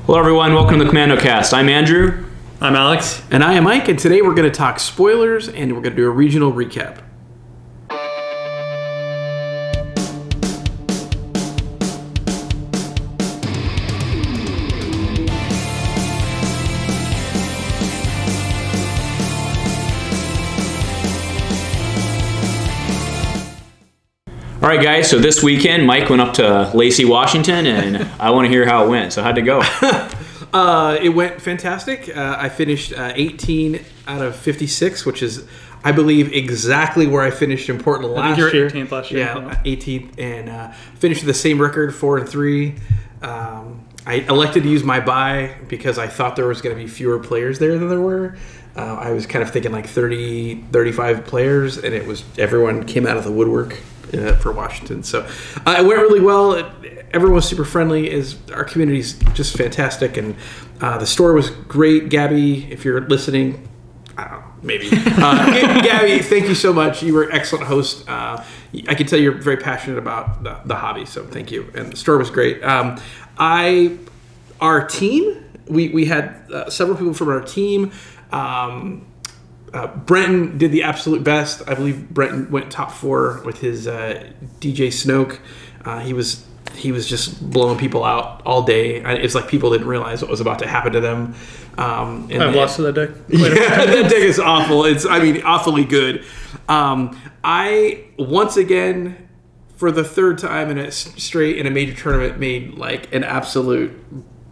Hello everyone, welcome to the Commando Cast. I'm Andrew. I'm Alex. And I am Mike, and today we're going to talk spoilers and we're going to do a regional recap. All right, guys, so this weekend, Mike went up to Lacey, Washington, and I want to hear how it went. So how'd it go? It went fantastic. I finished 18 out of 56, which is, I believe, exactly where I finished in Portland last year. I think you were 18th last year. Yeah, 18th, and finished with the same record, 4-3. I elected to use my bye because I thought there was going to be fewer players there than there were. I was kind of thinking like 30, 35 players, and it was everyone came out of the woodwork for Washington. So it went really well. Everyone was super friendly. Our community's just fantastic, and the store was great. Gabby, if you're listening, I don't know, maybe. Gabby, thank you so much. You were an excellent host. I can tell you're very passionate about the hobby, so thank you. And the store was great. Our team, we had several people from our team. Brenton did the absolute best. I believe Brenton went top 4 with his DJ Snoke. He was just blowing people out all day. It's like people didn't realize what was about to happen to them. I've lost to that deck. Yeah, that deck is awful. It's awfully good. I once again, for the third time in a major tournament, made like an absolute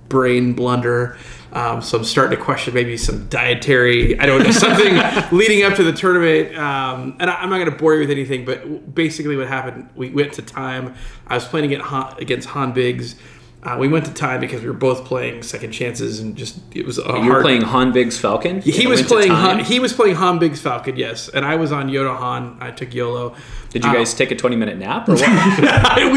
brain blunder. So I'm starting to question maybe some dietary, I don't know, something leading up to the tournament. And I'm not going to bore you with anything, but basically what happened, we went to time. I was playing against Han Biggs. We went to time because we were both playing second chances, and it was You were playing Han Biggs Falcon? He was playing Han Biggs Falcon, yes. And I was on Yoda Han. I took YOLO. Did you guys take a 20-minute nap or what? I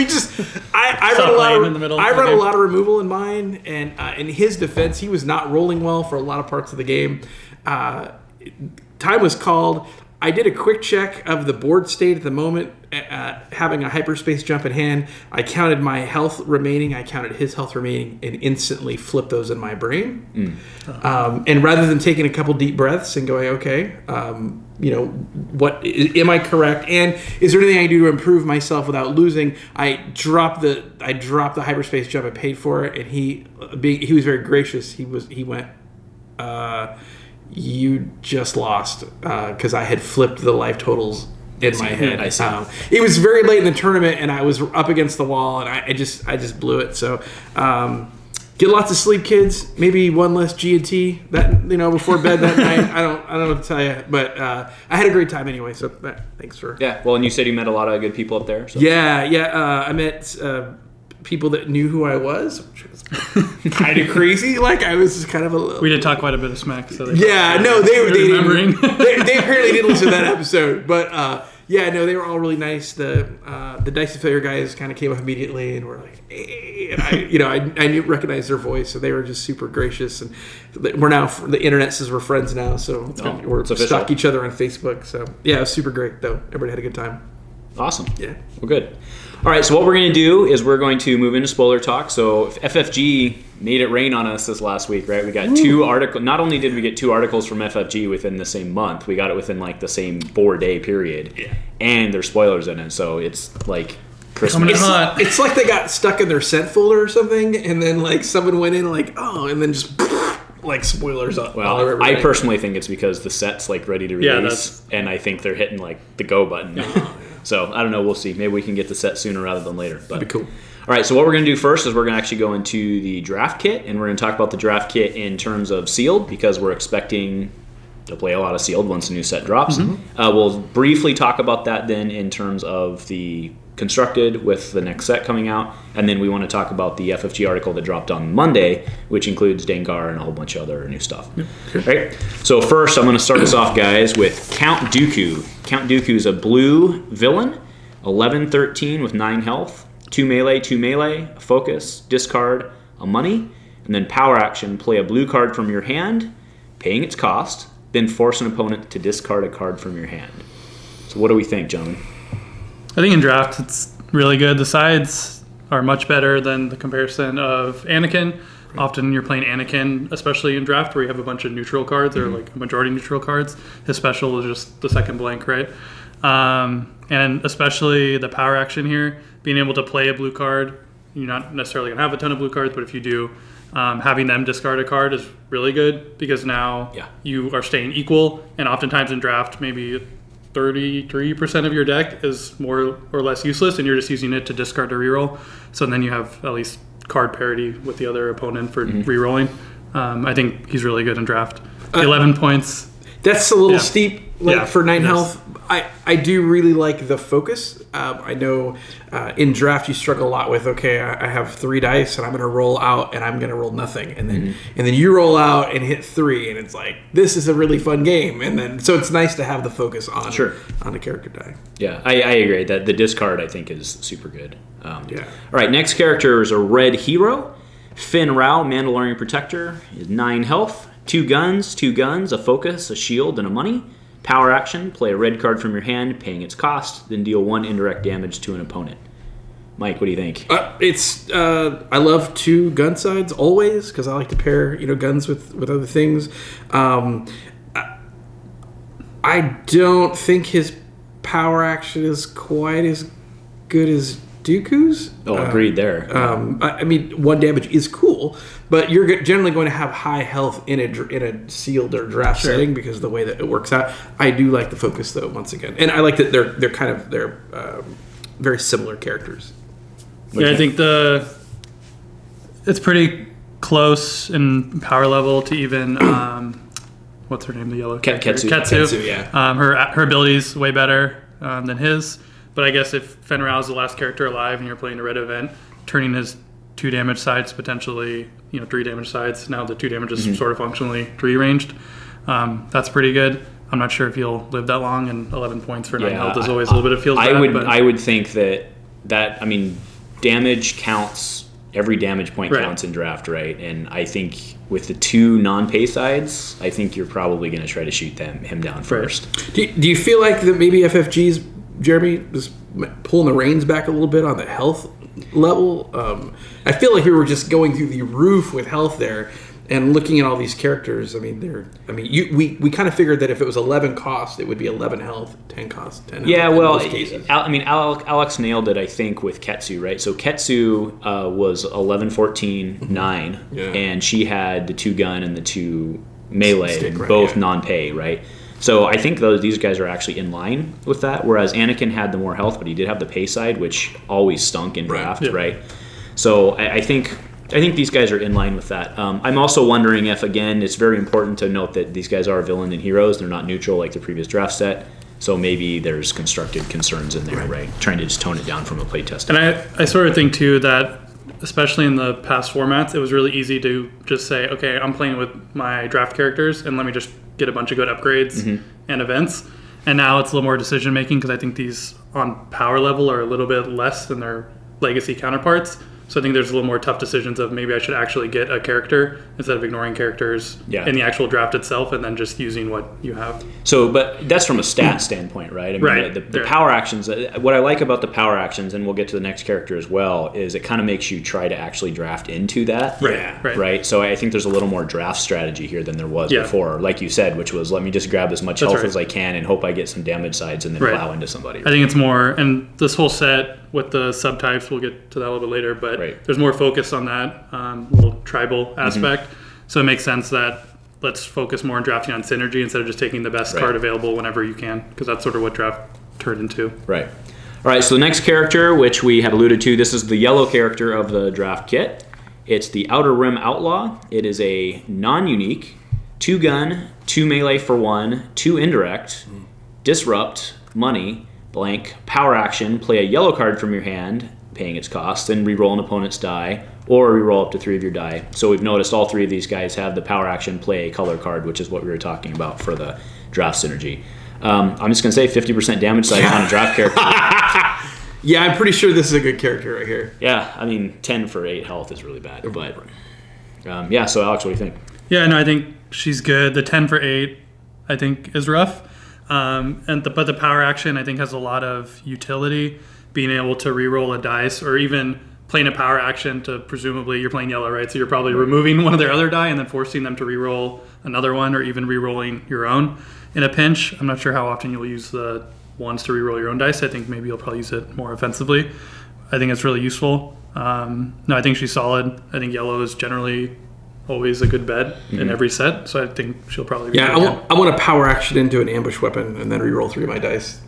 run a lot of removal in mine, and in his defense, he was not rolling well for a lot of parts of the game. Time was called. I did a quick check of the board state at the moment, having a hyperspace jump in hand. I counted my health remaining, I counted his health remaining, and instantly flipped those in my brain. And rather than taking a couple deep breaths and going, okay, what am I correct? And is there anything I can do to improve myself without losing? I dropped the hyperspace jump. I paid for it, and he was very gracious. He went. You just lost because I had flipped the life totals in my head. I see. It was very late in the tournament, and I was up against the wall, and I just blew it. So get lots of sleep, kids. Maybe one less G&T before bed that night. I don't know what to tell you, but I had a great time anyway. So thanks for Well, and you said you met a lot of good people up there. So. Yeah. I met people that knew who I was, which was kind of crazy. Like I was just kind of We did talk quite a bit of smack. So they apparently didn't listen to that episode, but they were all really nice. The Dice Failure guys kind of came up immediately and were like, hey, and I recognized their voice, so they were just super gracious. And we're now, the internet says we're friends now, so we're stalk each other on Facebook. So yeah, it was super great though. Everybody had a good time. Awesome. Yeah. Well, good. All right, so what we're going to do is we're going to move into spoiler talk. So FFG made it rain on us this last week, right? We got 2 articles. Not only did we get 2 articles from FFG within the same month, we got it within like the same 4-day period. Yeah. And there's spoilers in it, so it's like Christmas. It's like they got stuck in their sent folder or something, and then like someone went in like, oh, and then just like spoilers up. Well, I personally think it's because the set's like ready to release, and I think they're hitting like the go button. So I don't know. We'll see. Maybe we can get the set sooner rather than later. But that'd be cool. All right. So what we're going to do first is we're going to actually go into the draft kit, and we're going to talk about the draft kit in terms of sealed because we're expecting to play a lot of sealed once the new set drops. We'll briefly talk about that then in terms of the constructed with the next set coming out, and then we want to talk about the FFG article that dropped on Monday, which includes Dengar and a whole bunch of other new stuff. Sure. Right. So first, I'm going to start us off, guys, with Count Dooku. Count Dooku is a blue villain, 11-13 with 9 health, 2 melee, a focus, discard, a money, and then power action. Play a blue card from your hand, paying its cost, then force an opponent to discard a card from your hand. So what do we think, gentlemen? I think in draft it's really good. The sides are much better than the comparison of Anakin. Often you're playing Anakin, especially in draft, where you have a bunch of neutral cards or like a majority neutral cards. His special is just the second blank, right? And especially the power action here, being able to play a blue card. You're not necessarily going to have a ton of blue cards, but if you do, having them discard a card is really good because now you are staying equal. And oftentimes in draft, maybe 33% of your deck is more or less useless, and you're just using it to discard a reroll. So then you have at least card parity with the other opponent for rerolling. I think he's really good in draft. 11 points. That's a little steep for 9 health. I do really like the focus. I know in draft you struggle a lot with, okay, I have 3 dice and I'm going to roll out and I'm going to roll nothing. And then you roll out and hit 3 and it's like, this is a really fun game. And then so it's nice to have the focus on on a character die. Yeah, I agree. That the discard I think is super good. All right, next character is a red hero. Finn Rao, Mandalorian Protector, is 9 health, 2 guns, a focus, a shield, and a money. Power action, play a red card from your hand, paying its cost, then deal 1 indirect damage to an opponent. Mike, what do you think? I love 2 gun sides always because I like to pair guns with other things. I don't think his power action is quite as good as Dooku's. Oh, agreed there. I mean, 1 damage is cool, but you're generally going to have high health in a sealed or draft setting because of the way that it works out. I do like the focus though, once again, and I like that they're very similar characters. Yeah, I think it's pretty close in power level to even what's her name, the yellow Ketsu. Yeah. Her ability's way better than his. But I guess if Fenn Rau is the last character alive and you're playing a red event, turning his 2 damage sides potentially 3 damage sides. Now the 2 damage is sort of functionally 3 ranged. That's pretty good. I'm not sure if he'll live that long, and 11 points for 9 health is always a little bit of feels bad. I would think that I mean, damage counts. Every damage point counts in draft, right? And I think with the 2 non-pay sides, I think you're probably going to try to shoot him down first. Do you feel like that maybe FFG's Jeremy was pulling the reins back a little bit on the health level? I feel like we were just going through the roof with health there, and looking at all these characters. I mean, we kind of figured that if it was 11 cost, it would be 11 health, 10 cost, 10 health. Yeah, well, I mean, Alex nailed it, I think, with Ketsu, right? So Ketsu was 11, 14, 9, and she had the 2 gun and the 2 melee, both non-pay, right? So I think these guys are actually in line with that, whereas Anakin had the more health, but he did have the pay side, which always stunk in draft, right? So I think these guys are in line with that. I'm also wondering if, again, it's very important to note that these guys are villain and heroes. They're not neutral like the previous draft set. So maybe there's constructed concerns in there, right? Trying to just tone it down from a playtest. And I sort of think, too, that especially in the past formats, it was really easy to just say, okay, I'm playing with my draft characters, and let me just get a bunch of good upgrades and events. And now it's a little more decision making because I think these on power level are a little bit less than their legacy counterparts. So I think there's a little more tough decisions of maybe I should actually get a character instead of ignoring characters in the actual draft itself and then just using what you have. So, but that's from a stat standpoint, right? I mean, the power actions, what I like about the power actions, and we'll get to the next character as well, is it kind of makes you try to actually draft into that. Right. So I think there's a little more draft strategy here than there was before, like you said, which was let me just grab as much health as I can and hope I get some damage sides and then plow into somebody. I think it's more, and this whole set with the subtypes, we'll get to that a little bit later, but there's more focus on that little tribal aspect. So it makes sense that let's focus more on drafting on synergy instead of just taking the best card available whenever you can, because that's sort of what draft turned into. Right. All right, so the next character, which we had alluded to, this is the yellow character of the draft kit. It's the Outer Rim Outlaw. It is a non-unique, 2 gun, 2 melee for 1, 2 indirect, disrupt, money, blank, power action, play a yellow card from your hand, paying its cost, then reroll an opponent's die, or reroll up to 3 of your die. So we've noticed all 3 of these guys have the power action, play a color card, which is what we were talking about for the draft synergy. I'm just going to say 50% damage side on a draft character. Yeah, I'm pretty sure this is a good character right here. Yeah, I mean, 10 for 8 health is really bad. But yeah, so Alex, what do you think? Yeah, no, I think she's good. The 10 for 8, I think, is rough. But the power action, I think, has a lot of utility. Being able to re-roll a dice or even playing a power action to presumably you're playing yellow, right? So you're probably removing one of their other die and then forcing them to re-roll another one, or even re-rolling your own in a pinch. I'm not sure how often you'll use the ones to re-roll your own dice. I think maybe you'll probably use it more offensively. I think it's really useful. No, I think she's solid. I think yellow is generally always a good bet in every set, so I think she'll probably be I want to power action into an ambush weapon and then re-roll 3 of my dice.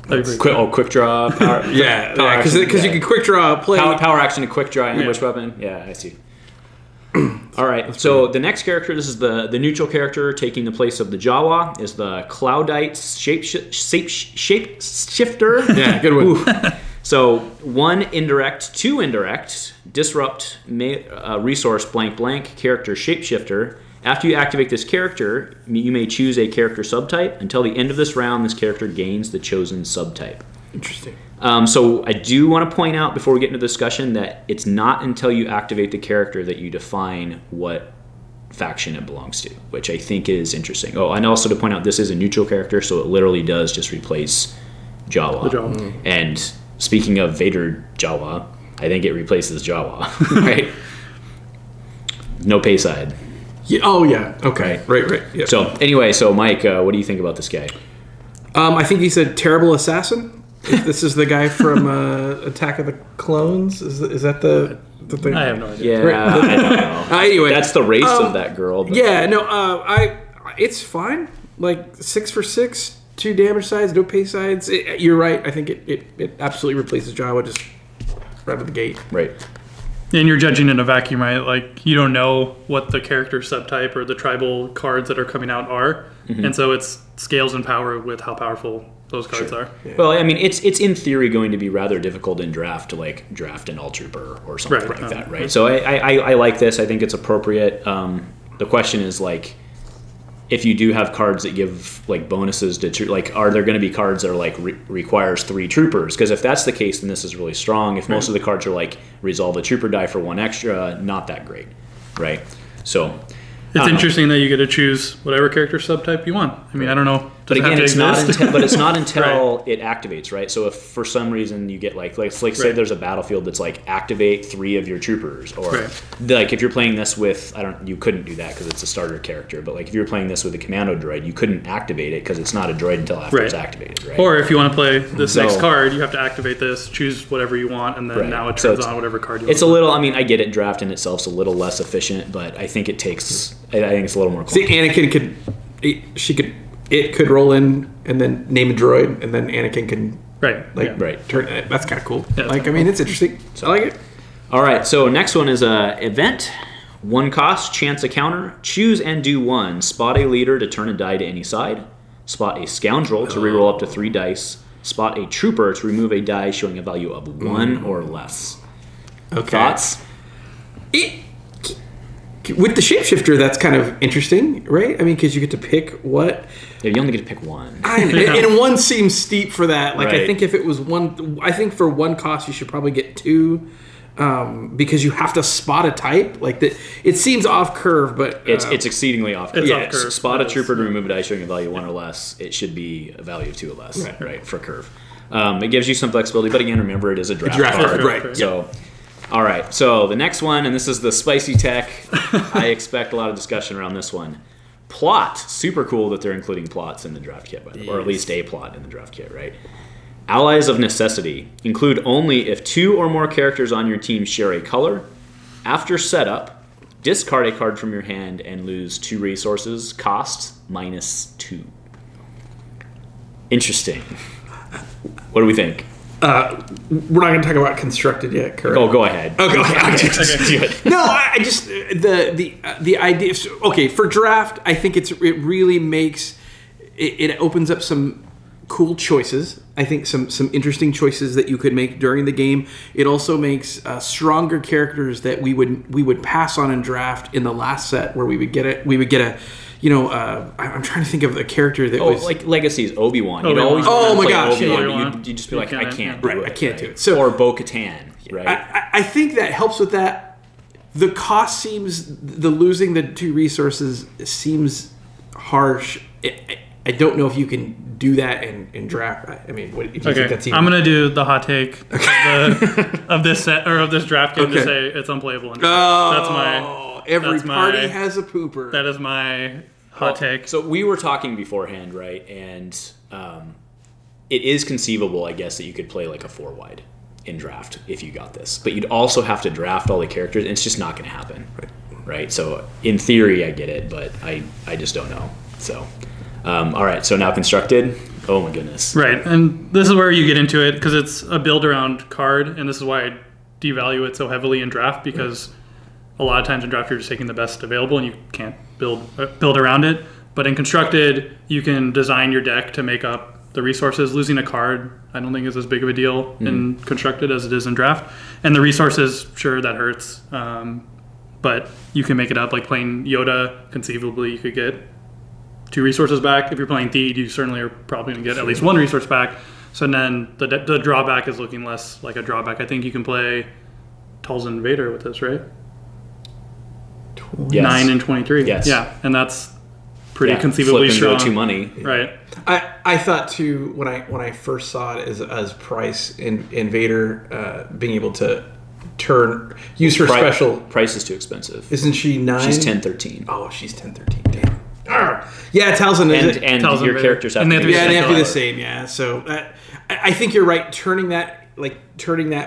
Quick draw. Power, because you can quick draw play. Power action to quick draw ambush weapon. Yeah, I see. All right, so the next character, this is the neutral character taking the place of the Jawa, is the Cloudite Shapeshifter. Yeah, good one. So 1 indirect, 2 indirect, disrupt resource blank character Shapeshifter. After you activate this character, you may choose a character subtype. Until the end of this round, this character gains the chosen subtype. Interesting. So I do want to point out before we get into the discussion that it's not until you activate the character that you define what faction it belongs to, which I think is interesting. Oh, and also to point out, this is a neutral character, so it literally does just replace Jawa. And speaking of Vader Jawa, I think it replaces Jawa, right? No pay side. Yeah. Oh, yeah. Okay. Right. Yeah. So anyway, Mike, what do you think about this guy? I think he's a terrible assassin. This is the guy from Attack of the Clones. Is that the thing? I have no idea. Yeah, I don't know. Anyway, that's the race of that girl. But. Yeah, no, it's fine. Like 6 for 6, 2 damage sides, no pay sides. You're right. I think it absolutely replaces Jawa just right out of the gate. Right. And you're judging in a vacuum, right? Like, you don't know what the character subtype or the tribal cards that are coming out are. And so it's scales in power with how powerful those cards are. Yeah. Well, I mean, it's in theory going to be rather difficult in draft to like draft an All Trooper or something like that, right? So I like this. I think it's appropriate. The question is like, if you do have cards that give like bonuses to like, are there going to be cards that are like requires 3 troopers? Because if that's the case, then this is really strong. If most of the cards are like resolve a trooper die for 1 extra, not that great, right? So it's interesting that you get to choose whatever character subtype you want. I mean, I don't know. But again, it's not until it activates, right? So if for some reason you get like say there's a battlefield that's like activate 3 of your troopers, or like if you're playing this with you couldn't do that because it's a starter character. But like if you're playing this with a commando droid, you couldn't activate it because it's not a droid until after it's activated, right? Or if you want to play this next card, you have to activate this, choose whatever you want, and then now it turns on whatever card you want. It's a little. I mean, I get it. Draft in itself's a little less efficient, but I think it takes. I think it's a little more. See, Anakin could roll in and then name a droid, and then Anakin can turn. That's kind of cool. Yeah, I mean, it's interesting. So I like it. All right, so next one is a event. 1 cost, chance a counter. Choose and do 1. Spot a leader to turn a die to any side. Spot a scoundrel to reroll up to 3 dice. Spot a trooper to remove a die showing a value of 1 or less. Okay. Thoughts? With the shapeshifter, that's kind of interesting, right? I mean, because you get to pick what. Yeah, you only get to pick 1. And 1 seems steep for that. Like, I think if it was 1, I think for 1 cost you should probably get 2, because you have to spot a type. Like that, it seems off curve, but it's exceedingly off curve. It's off curve. Spot a trooper to remove a die showing a value of 1 or less. It should be a value of 2 or less, right? For curve. It gives you some flexibility, but again, remember it is a draft card, right? So. All right, so the next one, and this is the spicy tech. I expect a lot of discussion around this one. Plot. Super cool that they're including plots in the draft kit, by the way, or at least a plot in the draft kit, right? Allies of necessity. Include only if 2 or more characters on your team share a color. After setup, discard a card from your hand and lose 2 resources. Cost -2. Interesting. What do we think? We're not going to talk about constructed yet, correct? Oh, go ahead. Okay. Do it. No, I just the idea. Okay, for draft, I think it really makes it opens up some cool choices. I think some interesting choices that you could make during the game. It also makes stronger characters that we would pass on in draft in the last set, where we would get a. I'm trying to think of a character that was like Legacies, Obi-Wan. You always oh my gosh, Obi-Wan. You just be like, I can't do it. I can't do it. So, or Bo-Katan, right? I think that helps with that. The cost seems, the losing the 2 resources seems harsh. I don't know if you can do that in draft. I mean, what, do you think that's even... I'm gonna do the hot take of this set or of this draft game to say it's unplayable. Every party has a pooper. That is my hot take. So we were talking beforehand, right? And it is conceivable, I guess, that you could play like a 4-wide in draft if you got this, but you'd also have to draft all the characters, and it's just not going to happen, right? So in theory, I get it, but I just don't know. So, all right. So now constructed. Oh my goodness. Right, and this is where you get into it because it's a build around card, and this is why I devalue it so heavily in draft because a lot of times in draft you're just taking the best available and you can't build around it. But in constructed, you can design your deck to make up the resources. Losing a card, I don't think is as big of a deal in constructed as it is in draft. And the resources, sure, that hurts. But you can make it up. Like playing Yoda, conceivably, you could get 2 resources back. If you're playing Theed, you certainly are probably going to get at least 1 resource back. So then the drawback is looking less like a drawback. I think you can play Talzin Vader with this, right? Yes. 9 and 23. Yes. Yeah, and that's pretty conceivably strong. Go to money. Right. I thought too when I first saw it as Price in Vader being able to use her special. Price is too expensive. Isn't she 9? She's 10-13. Oh, she's 10-13. Damn. Yeah, Talzin is and Talzin your Vader. characters have And to they be have to they have to be the same. Yeah, so I think you're right. Turning that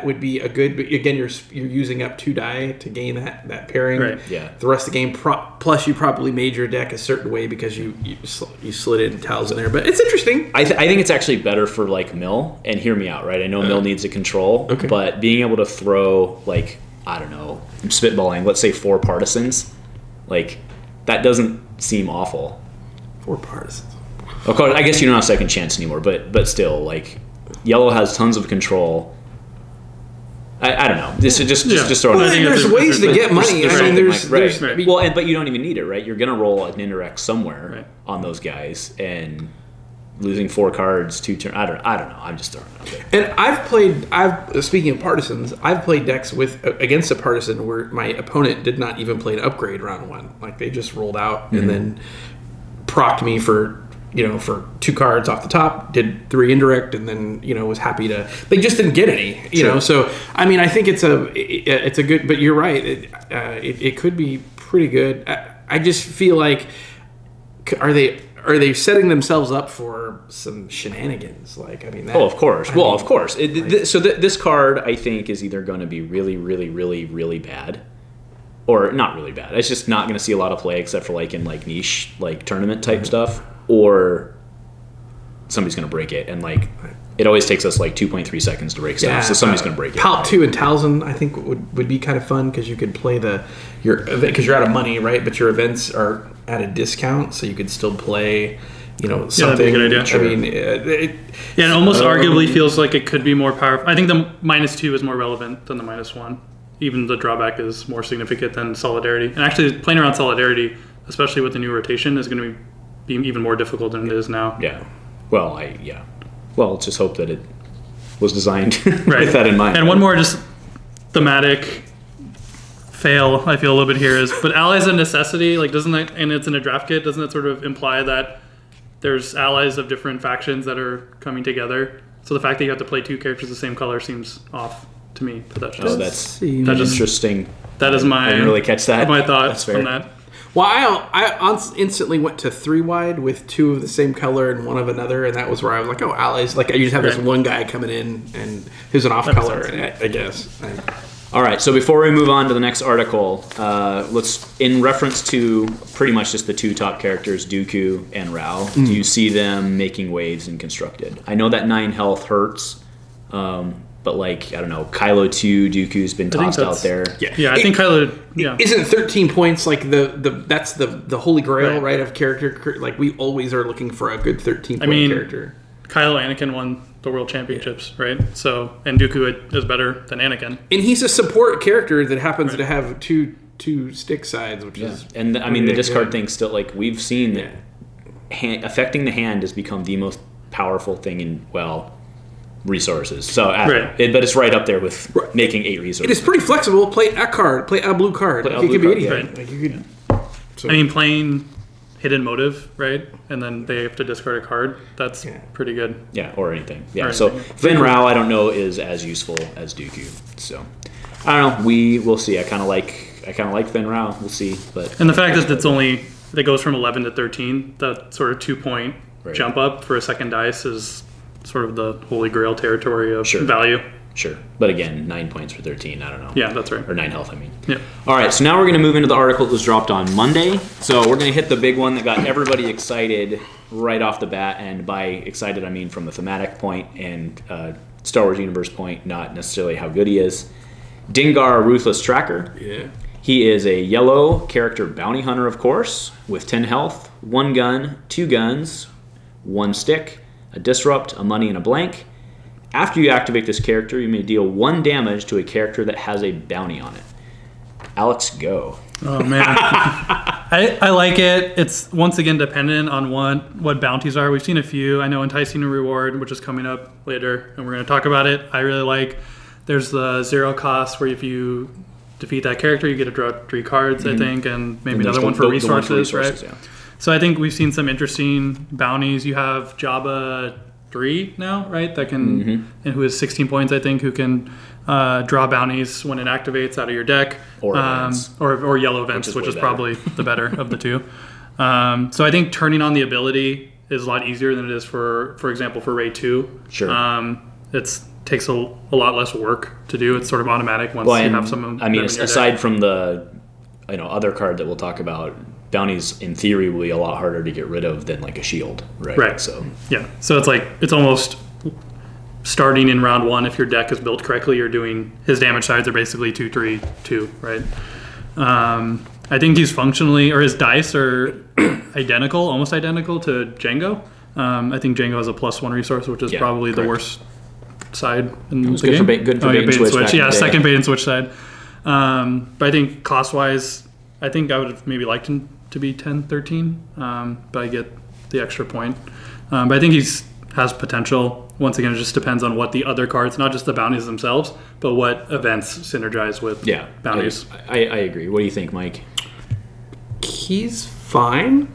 would be a good. But again, you're using up 2 die to gain that pairing. Right. Yeah. The rest of the game, plus you probably made your deck a certain way because you slid in Talzin there. But it's interesting. I think it's actually better for like Mill. And hear me out, right? I know Mill needs a control, but being able to throw like I don't know, I'm spitballing. Let's say 4 partisans, like that doesn't seem awful. 4 partisans. Of course, I guess you don't have second chance anymore, but still, like, yellow has tons of control. I don't know. This is just throwing. Well, there's ways to get money. I mean, there's well, but you don't even need it, right? You're gonna roll an indirect somewhere on those guys, and losing 4 cards 2 turns. I don't know. I'm just throwing it out there. And speaking of partisans, I've played decks against a partisan where my opponent did not even play an upgrade round 1. Like they just rolled out and then procced me for 2 cards off the top, did 3 indirect, and then was happy to. They just didn't get any, know. So I mean, I think it's a good. But you're right. It could be pretty good. I just feel like are they setting themselves up for some shenanigans? Like I mean, of course. Of course. So this card I think is either going to be really, really, really, really bad. Or not really bad. It's just not going to see a lot of play except for like in like niche like tournament type stuff. Or somebody's going to break it, and like it always takes us like 2.3 seconds to break stuff, so somebody's going to break it. Palp 2 and Talzin, I think would be kind of fun because you could play because you're out of money, right? But your events are at a discount, so you could still play, something. Yeah, that'd be a good idea. Sure. I mean, it almost arguably feels like it could be more powerful. I think the -2 is more relevant than the -1. Even the drawback is more significant than Solidarity, and actually playing around Solidarity, especially with the new rotation, is going to be even more difficult than it is now. Yeah. Well, Well, let's just hope that it was designed with that in mind. And one more just thematic fail I feel a little bit here is, but allies of necessity, like doesn't that, and it's in a draft kit, doesn't it sort of imply that there's allies of different factions that are coming together? So the fact that you have to play 2 characters the same color seems off to me. For that that's interesting. That is my. I didn't really catch that. My thoughts on that. Well, I instantly went to 3-wide with 2 of the same color and 1 of another, and that was where I was like, oh, allies. Like, you just have this one guy coming in, and who's an off-color, I guess. All right, so before we move on to the next article, let's, in reference to pretty much just the 2 top characters, Dooku and Rao, do you see them making waves in Constructed? I know that 9 health hurts, but like, I don't know, Kylo 2, Dooku's been tossed out there. Yeah, I think Kylo, Isn't 13 points like that's the holy grail, right, of character? Like, we always are looking for a good 13-point character. Kylo Anakin won the world championships, right? So, and Dooku is better than Anakin. And he's a support character that happens to have two stick sides, which is... And I mean, the discard thing still, like, we've seen that affecting the hand has become the most powerful thing in, resources. So, but it's right up there with making 8 resources. It is pretty flexible. Play a card. Play a blue card. It could be anything. I mean, playing hidden motive, right? And then they have to discard a card. That's pretty good. Yeah, or anything. Yeah. Or So anything. Finn Rao, I don't know, is as useful as Dooku. So I don't know. We'll see. I kind of like Finn Rao. We'll see. But And the fact that goes from 11 to 13, that sort of 2-point jump up for a second dice is sort of the holy grail territory of value. Sure. But again, 9 points for 13. I don't know. Yeah, that's right. Or 9 health, I mean. Yeah. All right, so now we're going to move into the article that was dropped on Monday. So we're going to hit the big one that got everybody excited right off the bat. And by excited, I mean from the thematic point and Star Wars universe point, not necessarily how good he is. Dengar, Ruthless Tracker. Yeah. He is a yellow character bounty hunter, of course, with 10 health, 1 gun, 2 guns, 1 stick, a disrupt, a money, and a blank. After you activate this character, you may deal 1 damage to a character that has a bounty on it. Alex, go. Oh, man. I like it. It's, once again, dependent on what bounties are. We've seen a few. I know Enticing Reward, which is coming up later, and we're going to talk about it. I really like. There's the 0 cost, where if you defeat that character, you get to draw 3 cards, I think, and maybe another one for resources, right? Yeah. So I think we've seen some interesting bounties. You have Jabba 3 now, right? That can, and who is 16 points, I think, who can draw bounties when it activates out of your deck, or events. or yellow events, which is probably the better of the two. So I think turning on the ability is a lot easier than it is for example, for Ray 2. Sure. It takes a lot less work to do. It's sort of automatic once you have some. I mean, aside from the other card that we'll talk about, bounties in theory will be a lot harder to get rid of than like a shield, right? Right. So yeah. So it's almost starting in round 1. If your deck is built correctly, you're doing his damage sides are basically 2, 3, 2, right? I think he's functionally, or his dice are almost identical to Django. I think Django has a +1 resource, which is probably the worst side in the game. Good for bait and switch. Yeah, second bait and switch side. But I think cost-wise, I think I would have maybe liked him to be 10, 13, but I get the extra point. But I think has potential. Once again, it just depends on what the other cards, not just the bounties themselves, but what events synergize with bounties. I agree. What do you think, Mike? He's fine.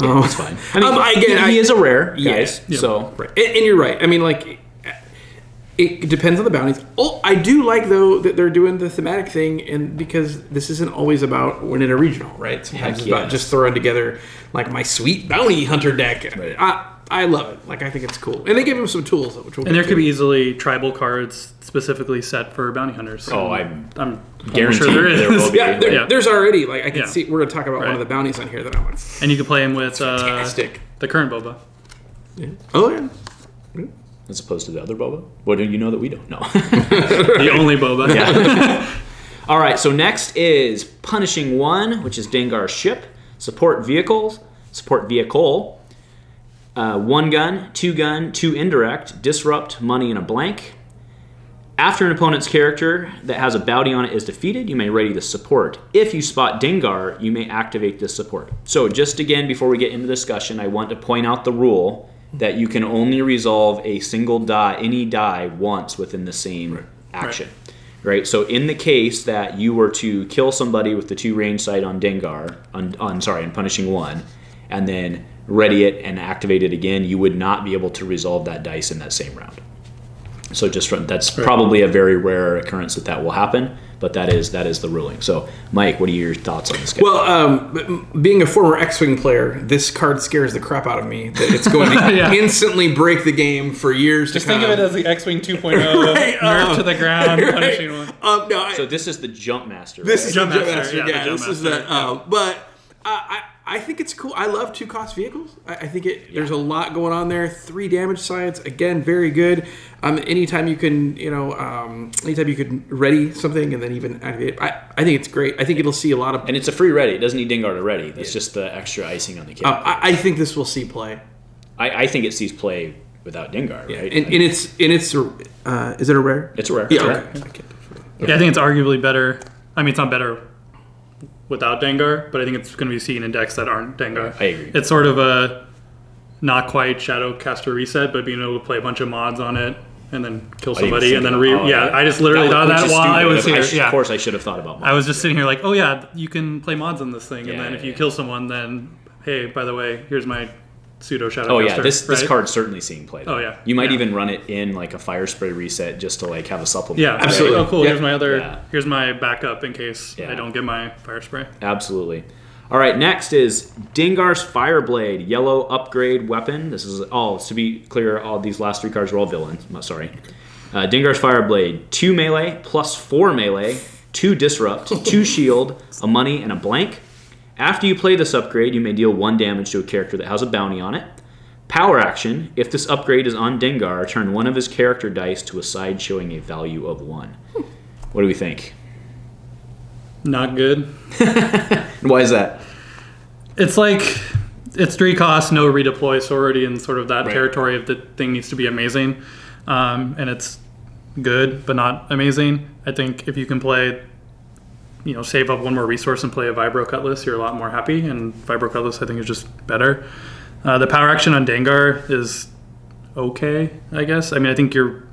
Yeah, he's fine. I mean, he is a rare, guys. Yeah. So, and you're right. I mean, like, it depends on the bounties. Oh, I do like, though, that they're doing the thematic thing, and because this isn't always about winning a regional, right? Sometimes it's about just throwing together, like, my sweet bounty hunter deck. Right. I love it. Like, I think it's cool. And they give him some tools, which and there could be easily tribal cards specifically set for bounty hunters. So I'm guaranteed sure there is. There will be. There's already, like, I can see, we're going to talk about one of the bounties on here that I'm like, and you can play him with fantastic. The current Boba. Yeah. Oh, yeah. As opposed to the other Boba? What do you know that we don't know? The only Boba. Yeah. All right, so next is Punishing 1, which is Dengar's ship. Support vehicle. 1 gun, 2 gun, 2 indirect, disrupt, money, and a blank. After an opponent's character that has a bounty on it is defeated, you may ready the support. If you spot Dengar, you may activate this support. So just again, before we get into discussion, I want to point out the rule that you can only resolve a single die, any die, once within the same action. Right? So in the case that you were to kill somebody with the 2 range sight on Dengar, on Punishing 1, and then ready it and activate it again, you would not be able to resolve that dice in that same round. So that's probably a very rare occurrence that will happen, but that is the ruling. So, Mike, what are your thoughts on this guy? Well, being a former X-Wing player, this card scares the crap out of me. That it's going to instantly break the game for years to come. Just think of it as the X-Wing 2.0, nerf to the ground, Punishing 1. So this is the Jump Master. This is Jump the Master. Jump Master. Yeah, this is the. But I think it's cool. I love 2-cost vehicles. I think there's a lot going on there. 3 damage sides, again, very good. Anytime you can, anytime you can ready something and then even activate it, I think it's great. I think it'll see a lot of. And it's a free ready. It doesn't need Dengar to ready. That's just the extra icing on the cake. I think this will see play. I think it sees play without Dengar, right? And it's is it a rare? It's a rare. Yeah. Okay. I think it's arguably better. I mean, it's not better without Dengar, but I think it's going to be seen in decks that aren't Dengar. I agree. It's sort of a not quite Shadowcaster reset, but being able to play a bunch of mods on it and then kill somebody and then I just literally thought that while I was here. Of course, I should have thought about mods. I was just sitting here like, oh yeah, you can play mods on this thing, and then if you kill someone, then hey, by the way, here's my pseudo Shadow. Oh yeah, this card's certainly seeing play. Though. Oh yeah, you might even run it in like a fire spray reset just to like have a supplement. Yeah, absolutely. Oh cool. Yeah. Here's my other. Here's my backup in case I don't get my fire spray. Absolutely. All right, next is Dengar's Fireblade, yellow upgrade weapon. This is all, to be clear, all these last 3 cards are all villains. Sorry. Dengar's Fireblade, 2 melee plus 4 melee, 2 disrupt, 2 shield, a money, and a blank. After you play this upgrade, you may deal 1 damage to a character that has a bounty on it. Power action, if this upgrade is on Dengar, turn one of his character dice to a side showing a value of 1. What do we think? Not good. Why is that? It's like, it's 3 costs, no redeploy, so already in sort of that territory of the thing needs to be amazing. And it's good, but not amazing. I think if you can play, save up 1 more resource and play a Vibro Cutlass, you're a lot more happy, and Vibro Cutlass I think is just better. The power action on Dengar is okay, I guess. I mean, I think you're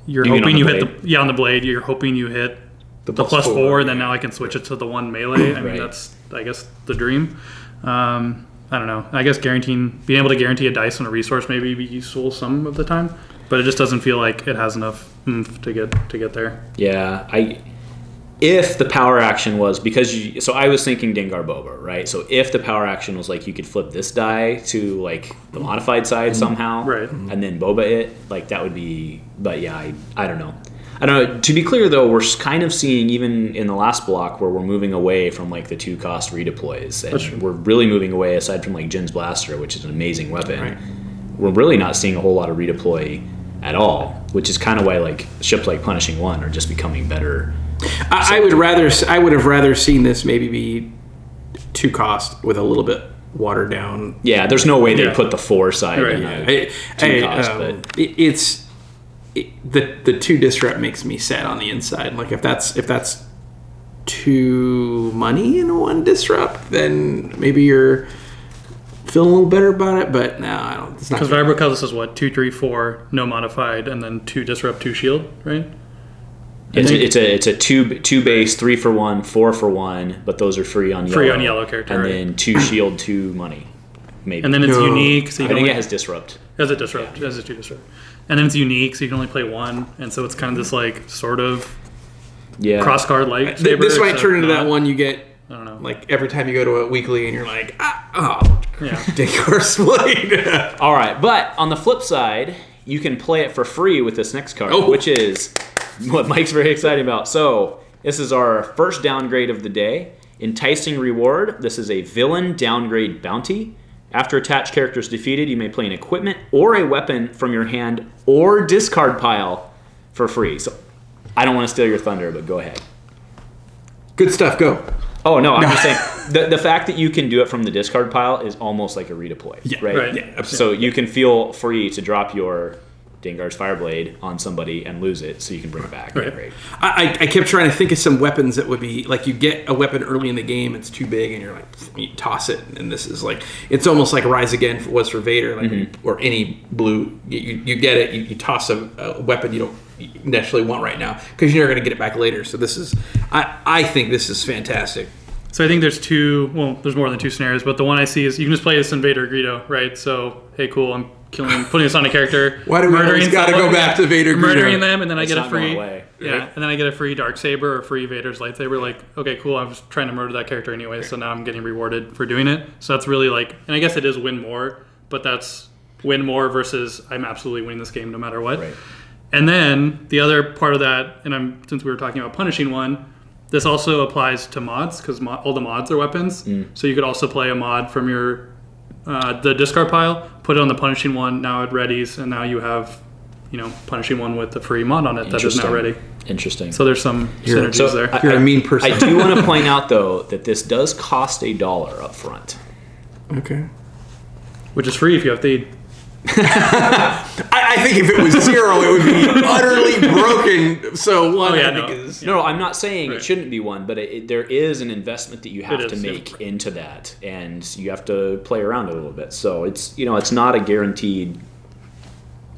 hoping you hit on the blade, you're hoping you hit the plus 4, and then now I can switch it to the 1 melee. I mean, that's, I guess, the dream. I don't know. I guess being able to guarantee a dice on a resource maybe be useful some of the time, but it just doesn't feel like it has enough oomph to get there. Yeah, if the power action was, so I was thinking Dengar Boba, right? So if the power action was like you could flip this die to like the modified side somehow, right, and then Boba it, like that would be, but yeah, I don't know. I don't know. To be clear, though, we're kind of seeing, even in the last block, where we're moving away from like the 2-cost redeploys, and we're really moving away, aside from like Jin's Blaster, which is an amazing weapon. Right. We're really not seeing a whole lot of redeploy at all, which is kind of why like ships like Punishing One are just becoming better. I would have rather seen this maybe be 2-cost with a little bit watered down. Yeah, there's no way they put the 4 side in the 2-cost, but it's. The 2 disrupt makes me sad on the inside. Like if that's 2 money in 1 disrupt, then maybe you're feeling a little better about it. But no, I don't. It's not because Vibro Cutlass is what 2, 3, 4, no modified, and then 2 disrupt, 2 shield, right? It's a 2 base, 3 for 1, 4 for 1, but those are free on yellow. Free on yellow character, and then 2 shield, 2 money, maybe. And then it's unique. So I think it has disrupt. Has a disrupt. Has a 2 disrupt. And then it's unique, so you can only play 1, and so it's kind of this like sort of cross card lightsaber. This might turn into that one you get. I don't know. Like every time you go to a weekly, and you're like, Dengar's Blade. All right, but on the flip side, you can play it for free with this next card, which is what Mike's very excited about. So this is our first downgrade of the day. Enticing Reward. This is a villain downgrade bounty. After attached character is defeated, you may play an equipment or a weapon from your hand or discard pile for free. So I don't want to steal your thunder, but go ahead. Good stuff, go. Oh, no, I'm just saying, the fact that you can do it from the discard pile is almost like a redeploy, right? Yeah, absolutely. So you can feel free to drop your Dengar's Fireblade on somebody and lose it, so you can bring it back. Right. Great. I kept trying to think of some weapons that would be like you get a weapon early in the game, it's too big, and you're like you toss it, and this is like it's almost like Rise Again was for Vader, like or any blue. You get it, you toss a weapon you don't necessarily want right now because you're never going to get it back later. So this is I think this is fantastic. So I think there's there's more than 2 scenarios, but the one I see is you can just play this in Vader Greedo, right? So hey, cool, I'm putting this on a character. Why do we always got to go back to Vader Greedo? Murdering them, and then I get a free, away, right? and then I get a free Darksaber or free Vader's lightsaber. Like, okay, cool. I was trying to murder that character anyway, so now I'm getting rewarded for doing it. So that's really like, and I guess it is win more, but that's win more versus I'm absolutely winning this game no matter what. Right. And then the other part of that, and since we were talking about Punishing One, this also applies to mods because all the mods are weapons. So you could also play a mod from your the discard pile, put it on the Punishing One. Now it readies, and now you have, Punishing One with the free mod on it that is now ready. Interesting. So there's some synergies there. You're a mean person. I do want to point out though that this does cost $1 up front. Okay. Which is free if you have the. I think if it was 0, it would be utterly broken. So 1, I think is. No, I'm not saying it shouldn't be 1, but there is an investment that you have to make into that, and you have to play around a little bit. So it's it's not a guaranteed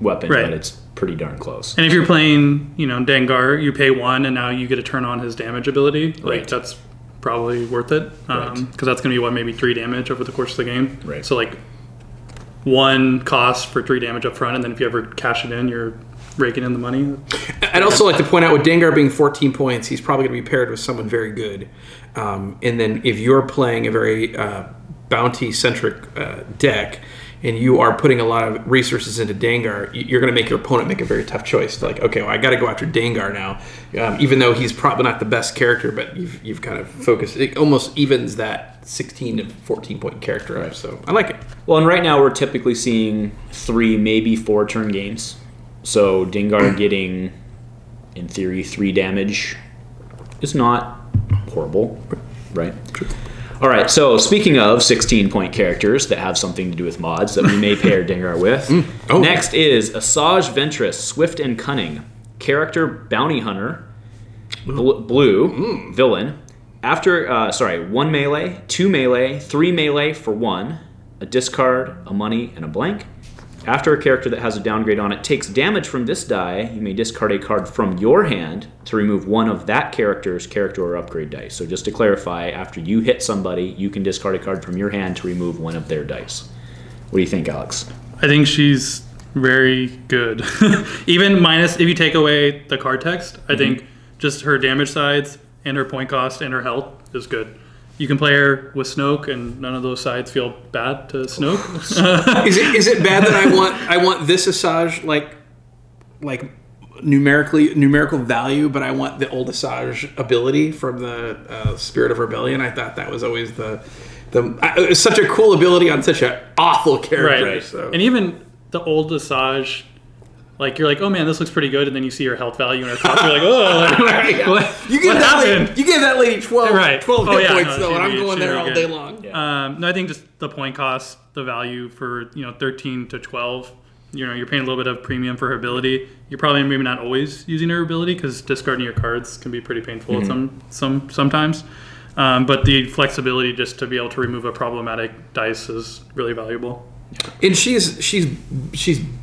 weapon, but it's pretty darn close. And if you're playing, Dengar, you pay 1, and now you get to turn on his damage ability. Like that's probably worth it because that's going to be maybe 3 damage over the course of the game. Right. So like 1 cost for 3 damage up front, and then if you ever cash it in, you're raking in the money. I'd also like to point out with Dengar being 14 points, he's probably going to be paired with someone very good. And then if you're playing a very bounty-centric deck, and you are putting a lot of resources into Dengar, you're going to make your opponent make a very tough choice. Like, okay, well, I got to go after Dengar now, even though he's probably not the best character, but you've kind of focused. It almost evens that 16 to 14 point character up. So I like it. Well, and right now we're typically seeing 3, maybe 4 turn games. So Dengar getting, in theory, 3 damage is not horrible, right? True. All right, so speaking of 16-point characters that have something to do with mods that we may pair Dengar with, next is Asajj Ventress, Swift and Cunning, character bounty hunter, blue, villain. After, 1 melee, 2 melee, 3 melee for 1, a discard, a money, and a blank. After a character that has a downgrade on it takes damage from this die, you may discard a card from your hand to remove one of that character's character or upgrade dice. So just to clarify, after you hit somebody, you can discard a card from your hand to remove one of their dice. What do you think, Alex? I think she's very good. Even minus, if you take away the card text, I think just her damage sides and her point cost and her health is good. You can play her with Snoke, and none of those sides feel bad to Snoke. Is it bad that I want this Asajj like numerical value, but I want the old Asajj ability from the Spirit of Rebellion? I thought that was always it was such a cool ability on such an awful character. Right. So. And even the old Asajj, like you're like, oh man, this looks pretty good, and then you see her health value and her top, you're like, oh, what happened? You give that lady 12 hit points though, and I'm going there all day long. Yeah. No, I think just the point cost, the value for 13 to 12. You're paying a little bit of premium for her ability. You're probably maybe not always using her ability because discarding your cards can be pretty painful sometimes. But the flexibility just to be able to remove a problematic dice is really valuable. And she's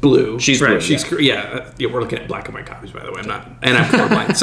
blue. She's right. blue. Yeah, we're looking at black and white copies, by the way. I'm colorblind.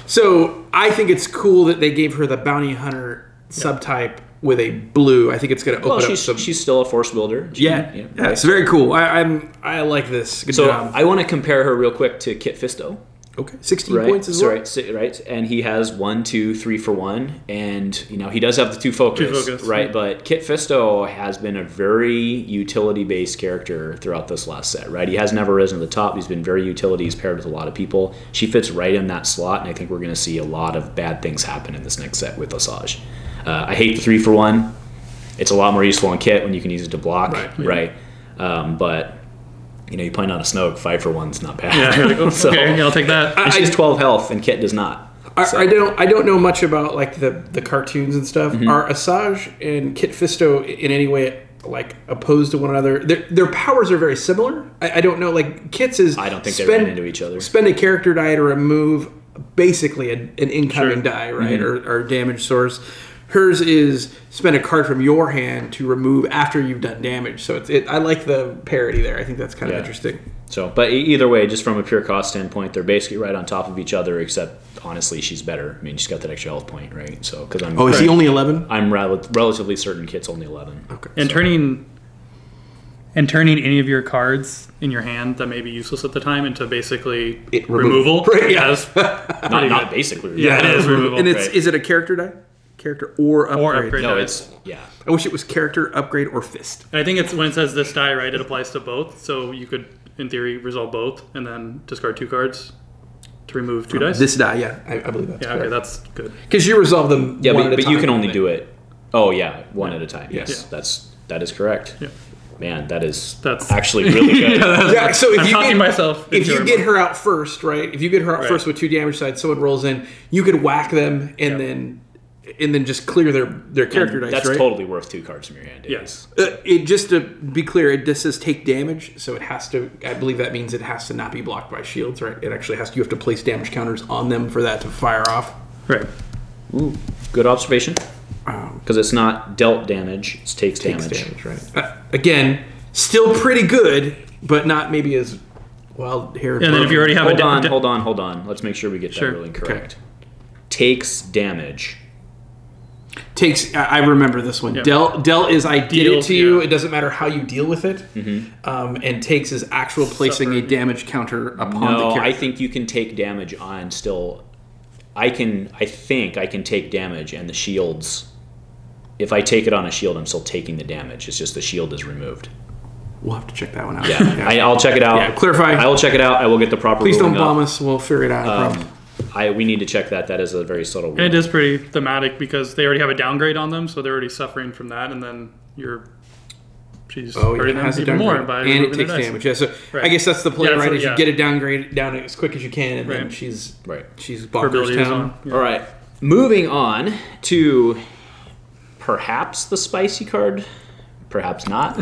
So I think it's cool that they gave her the bounty hunter subtype with a blue. I think it's going to open up some. She's still a force builder. Yeah, it's very cool. I like this. Good job. I want to compare her real quick to Kit Fisto. Okay, 16 points as well. Right, and he has 1, 2, 3 for 1, and he does have the 2 focus, right? But Kit Fisto has been a very utility-based character throughout this last set, right? He has never risen to the top. He's been very utility. He's paired with a lot of people. She fits right in that slot, and I think we're going to see a lot of bad things happen in this next set with Asajj. I hate the 3 for 1. It's a lot more useful on Kit when you can use it to block, right? But you're playing on a Snoke, 5 for 1's not bad. Yeah, okay, I'll take that. And she has 12 health, and Kit does not. I don't know much about like the cartoons and stuff. Are Asajj and Kit Fisto in any way like opposed to one another? Their powers are very similar. I don't know. Like Kit's is I don't think they run into each other. Spend a character die to remove basically an incoming die, right, or damage source. Hers is spend a card from your hand to remove after you've done damage. So I like the parity there. I think that's kind of interesting. So, but either way, just from a pure cost standpoint, they're basically right on top of each other. Except honestly, she's better. I mean, she's got that extra health point, right? So, because I'm is he only 11? I'm relatively certain Kit's only 11. Okay. And turning any of your cards in your hand that may be useless at the time into basically removal. Right, yeah. Not basically. Yeah, it is removal. And is it a character die? Character or upgrade? No, dice. I wish it was character, upgrade, or fist. And I think it's when it says this die, right, it applies to both. So you could, in theory, resolve both and then discard 2 cards to remove 2 dice. This die, I believe that's correct. Okay, that's good. Because you resolve them one at a time. But you can only do it. Oh, yeah, one at a time. Yes, that is correct. Yeah. Man, that's actually really good. So if if you get her out first, right? If you get her out first with 2 damage sides, someone rolls in, you could whack them and then just clear their character dice, that's right? totally worth 2 cards from your hand. Yes. Just to be clear, it just says take damage, so it has to. I believe that means it has to not be blocked by shields, right? It actually has to. You have to place damage counters on them for that to fire off. Right. Ooh, good observation. Because it's not dealt damage; it takes damage. Right. Again, still pretty good, but not maybe as well here. And then if you already have hold on. Let's make sure we get that really correct. Takes damage. takes. I remember this one. Yeah. Del is I did it to you. Yeah. It doesn't matter how you deal with it. And takes is actual placing a damage counter upon the character. I think you can take damage on still. I think I can take damage and the shields. If I take it on a shield, I'm still taking the damage. It's just the shield is removed. We'll have to check that one out. Yeah, I'll check it out. Yeah, clarify. I will check it out. I will get the proper. Please don't ruling bomb up. us. We'll figure it out. We need to check that. That is a very subtle rule. And it is pretty thematic because they already have a downgrade on them, so they're already suffering from that, and then she's hurting them even more by and it takes damage. Yeah, so I guess that's the play, right? Is you get a downgrade down as quick as you can, and then she's bonkers town. Yeah. All right, moving on to perhaps the spicy card, perhaps not.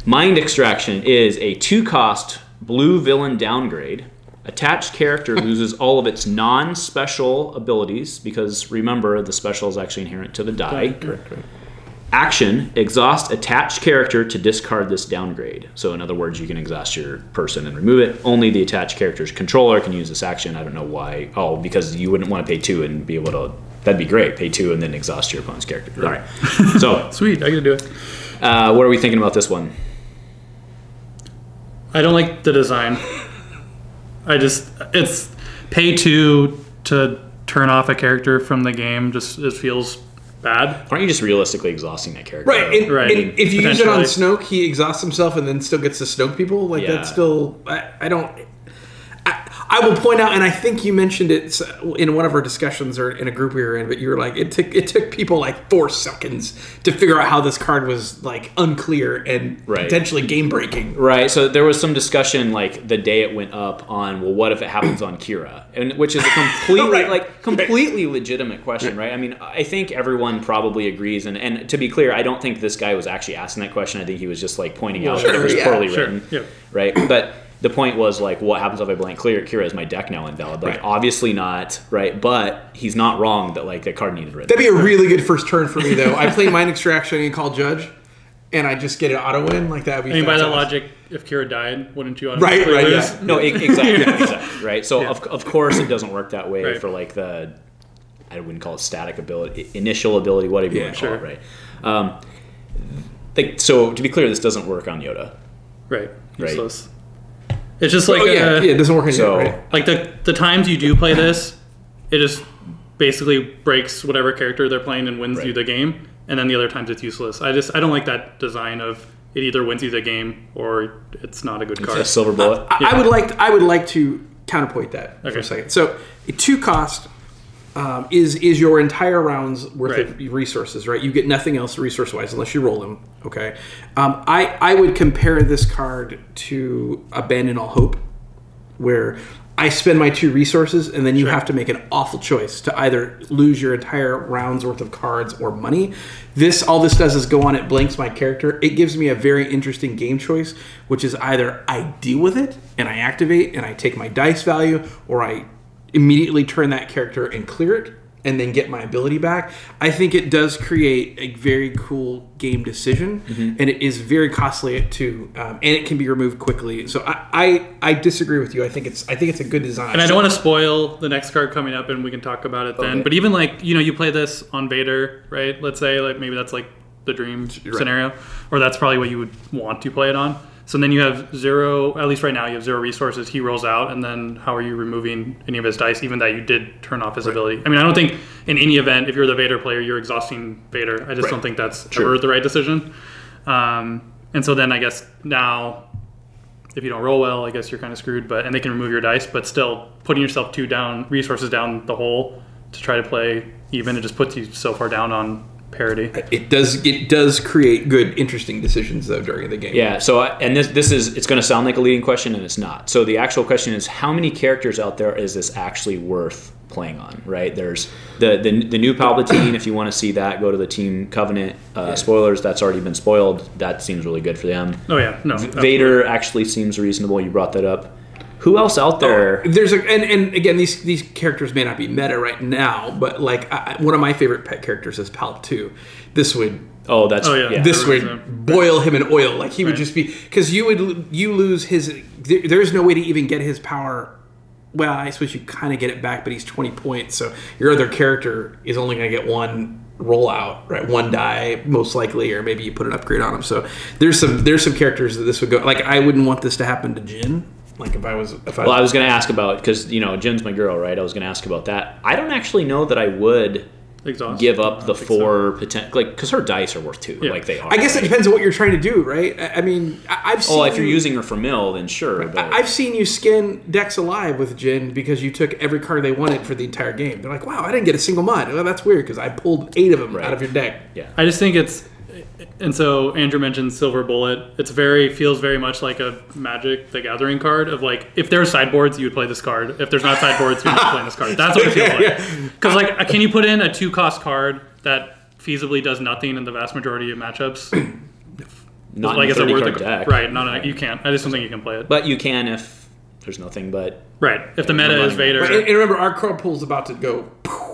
Mind Extraction is a 2-cost blue villain downgrade. Attached character loses all of its non-special abilities because remember the special is actually inherent to the die. Correct. Action: exhaust attached character to discard this downgrade. So in other words, you can exhaust your person and remove it. Only the attached character's controller can use this action. I don't know why. Oh, because you wouldn't want to pay 2 and be able to. That'd be great. Pay 2 and then exhaust your opponent's character. All right. So sweet. I can do it. What are we thinking about this one? I don't like the design. It's pay 2 to turn off a character from the game. It feels bad. Aren't you just realistically exhausting that character? Right. And if you use it on Snoke, he exhausts himself and then still gets to Snoke people. Like that's still. I don't. I will point out, and I think you mentioned it in one of our discussions or in a group we were in, but you were like, it took people like 4 seconds to figure out how this card was like unclear and potentially game breaking. Right. So there was some discussion like the day it went up on, well, what if it happens on Kira? And which is a completely legitimate question, right? I mean, I think everyone probably agrees, and to be clear, I don't think this guy was actually asking that question. I think he was just like pointing out that it was poorly written. Yeah. Right. But the point was like, what happens if I blank Kira? Is my deck now invalid? Like, obviously not, right? But he's not wrong that like the card needed written. That'd be a really good first turn for me, though. I play Mind Extraction and call Judge, and I just get an auto win. Like that would be. I mean, by that logic, if Kira died, wouldn't you? Lose? Yeah. No, exactly, right. So of course it doesn't work that way for like the. I wouldn't call it static ability, initial ability, whatever you want to call it, right? So to be clear, this doesn't work on Yoda. Right. Useless. It's just like it doesn't work on Yoda, right? Like the times you do play this, it just basically breaks whatever character they're playing and wins you the game, and then the other times it's useless. I don't like that design of it either wins you the game or it's not a good card. It's a silver bullet. I would like to counterpoint that for a second. So a 2-cost is your entire round's worth of resources, right? You get nothing else resource-wise unless you roll them, okay? I would compare this card to Abandon All Hope, where I spend my 2 resources and then you have to make an awful choice to either lose your entire round's worth of cards or money. All this does is go on, it blanks my character. It gives me a very interesting game choice, which is either I deal with it and I activate and I take my dice value, or I immediately turn that character and clear it and then get my ability back. I think it does create a very cool game decision, and it is very costly and it can be removed quickly. So I disagree with you. I think it's a good design. And I don't want to spoil the next card coming up, and we can talk about it then. But even like you play this on Vader, right? Let's say like maybe that's like the dream scenario, or that's probably what you would want to play it on. So then you have 0, at least right now, you have 0 resources. He rolls out, and then how are you removing any of his dice, even that you did turn off his ability? I mean, I don't think in any event, if you're the Vader player, you're exhausting Vader. I just don't think that's ever the right decision. And so then I guess now, if you don't roll well, I guess you're kind of screwed. And they can remove your dice, but still putting yourself 2 resources down the hole to try to play even, it just puts you so far down on parity. It does create good, interesting decisions though during the game. Yeah. So and this is, it's going to sound like a leading question, and it's not. So the actual question is, how many characters out there is this actually worth playing on? Right. There's the new Palpatine. If you want to see that, go to the Team Covenant. Spoilers. That's already been spoiled. That seems really good for them. Oh yeah. No. Vader actually seems reasonable. You brought that up. Who else out there? And again, these characters may not be meta right now, but like one of my favorite pet characters is Palp 2. This would this would boil him in oil. Like he would just be, because you lose his. There's no way to even get his power. Well, I suppose you kind of get it back, but he's 20 points, so your other character is only going to get 1 rollout, right? One die most likely, or maybe you put an upgrade on them. So there's some characters that this would go. Like I wouldn't want this to happen to Jin. Like I was going to ask about, because Jin's my girl, right? I was going to ask about that. I don't actually know that I would give up the 4 potential, like, because her dice are worth 2, like they are. I guess it depends on what you're trying to do, right? I mean, I've seen. Oh, if you're using her for mill, then sure. But I've seen you skin decks alive with Jin because you took every card they wanted for the entire game. They're like, wow, I didn't get a single mod. Well, that's weird because I pulled 8 of them out of your deck. Yeah, I just think it's. And so Andrew mentioned Silver Bullet. It's feels very much like a Magic the Gathering card of like, if there's sideboards, you would play this card. If there's not sideboards, you're not playing this card. That's what it feels like. Because like, can you put in a 2-cost card that feasibly does nothing in the vast majority of matchups? Not like, in a 30-card deck. Right, you can't. I just don't think you can play it. But you can if there's nothing but... Right, if the meta is Vader. Right. And remember, our card pool's about to go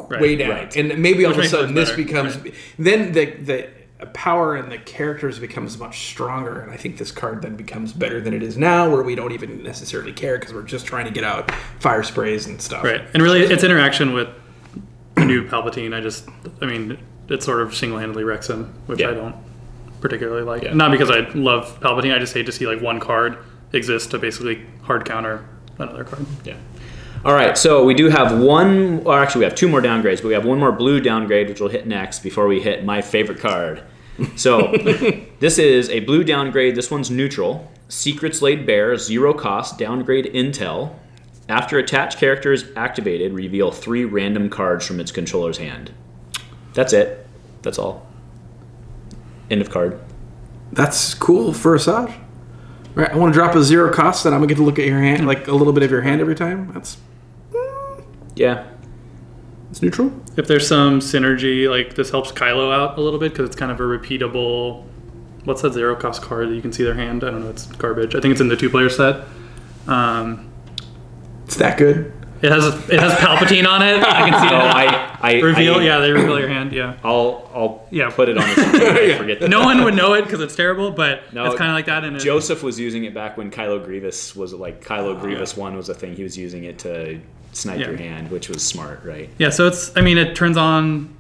way down. Right. And maybe all of a sudden this becomes... Right. Then the power and the characters becomes much stronger, and I think this card then becomes better than it is now, where we don't even necessarily care because we're just trying to get out fire sprays and stuff. Right, and really, its interaction with the new Palpatine, it sort of single-handedly wrecks him, which I don't particularly like. Yeah. Not because I love Palpatine, I just hate to see like one card exist to basically hard counter another card. Yeah. All right, so we do have one, or actually we have 2 more downgrades, but we have one more blue downgrade, which we'll hit next before we hit my favorite card. So this is a blue downgrade. This one's neutral. Secrets Laid Bare, 0 cost, downgrade intel. After attached character is activated, reveal 3 random cards from its controller's hand. That's it. That's all. End of card. That's cool for Asajj. Right, I want to drop a 0 cost, and I'm gonna get to look at your hand, like a little bit of your hand every time. That's it's neutral. If there's some synergy, like this helps Kylo out a little bit because it's kind of a repeatable. What's that 0 cost card that you can see their hand? I don't know. It's garbage. I think it's in the 2-player set. It's that good. It has Palpatine on it. I can see I reveal. They reveal your hand. Yeah. I'll put it on the screen. I forget that. No one would know it because it's terrible, but it's kind of like that. And Joseph was using it back when Kylo Grievous was like Grievous 1 was a thing. He was using it to snipe your hand, which was smart, right? Yeah. So it turns on